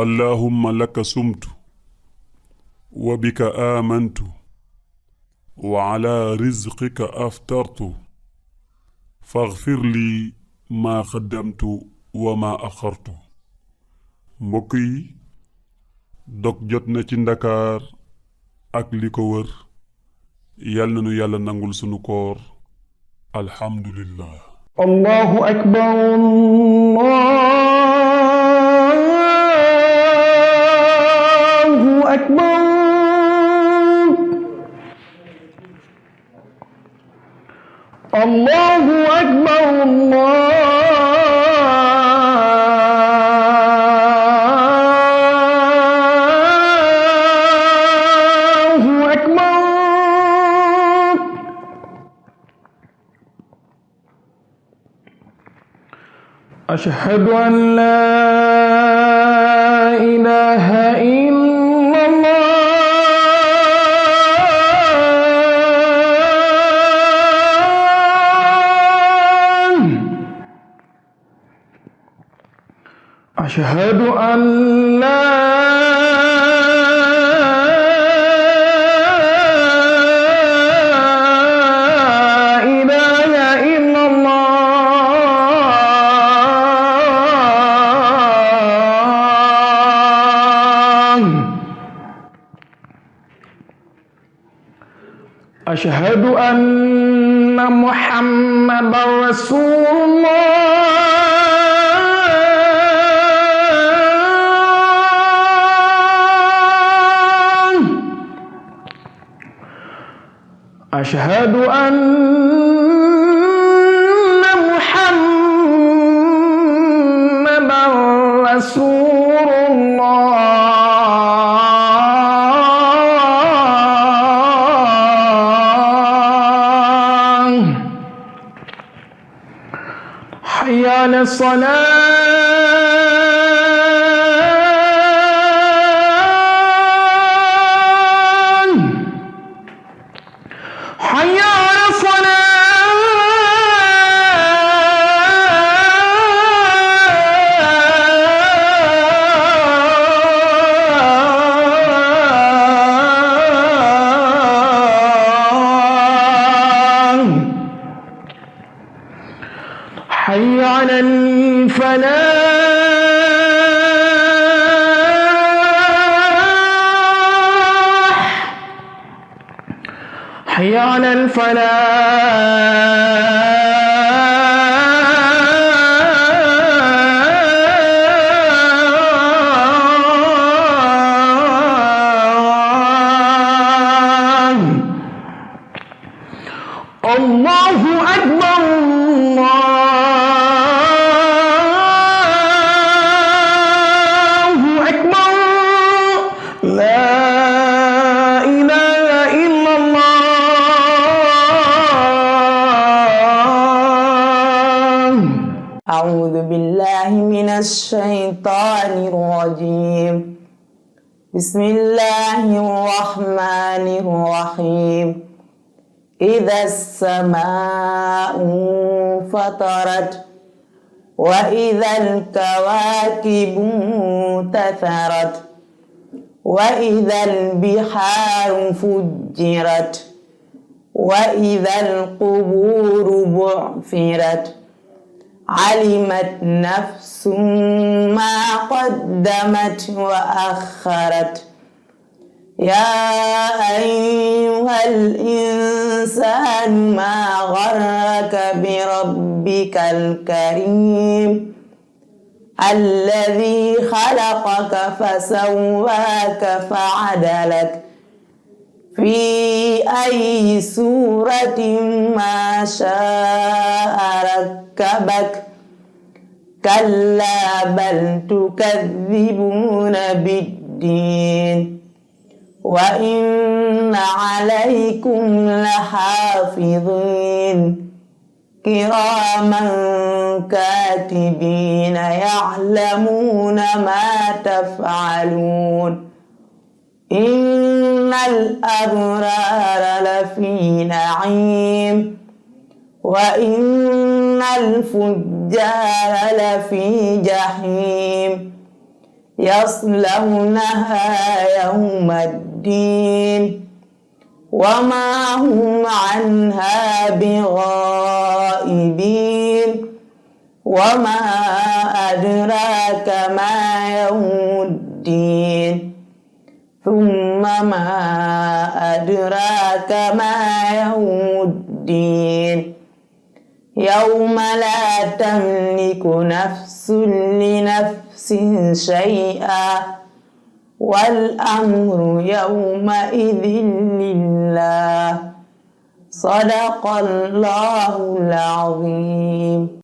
اللهم لك سمت وبك آمنت وعلى رزقك أفطرت فاغفر لي ما قدمت وما أخرت. mbokk yi dog jot na ci Ndakaar ak li ko wër yal na nu yàlla nangul sunu koor alhamdulillah. allahu akbar allahu akbar allahu akbar أشهد أن لا إله إلا الله أشهد أن لا أشهد أن محمدا رسول الله أشهد أن محمدا رسول الله حي على الصلاة حي على حي على الفلاح حي على الفلاح. الله أكبر أعوذ بالله من الشيطان الرجيم. بسم الله الرحمن الرحيم. إذا السماء انفطرت وإذا الكواكب انتثرت وإذا البحار فجرت وإذا القبور بعثرت علمت نفس ما قدمت وأخرت. يا أيها الإنسان ما غرك بربك الكريم الذي خلقك فسواك فعدلك في أي سورة ما شاء ركبك. كلا بل تكذبون بالدين وإن عليكم لحافظين كراما كاتبين يعلمون ما تفعلون. إن الأبرار لفي نعيم وإن الفجار لفي جحيم. يصلونها يوم الدين وما هم عنها بغائبين وما أدراك ما يوم الدين ثم ما أدراك ما يوم الدين يوم لا تملك نفس لنفس شيئا والأمر يومئذ لله صدق الله العظيم.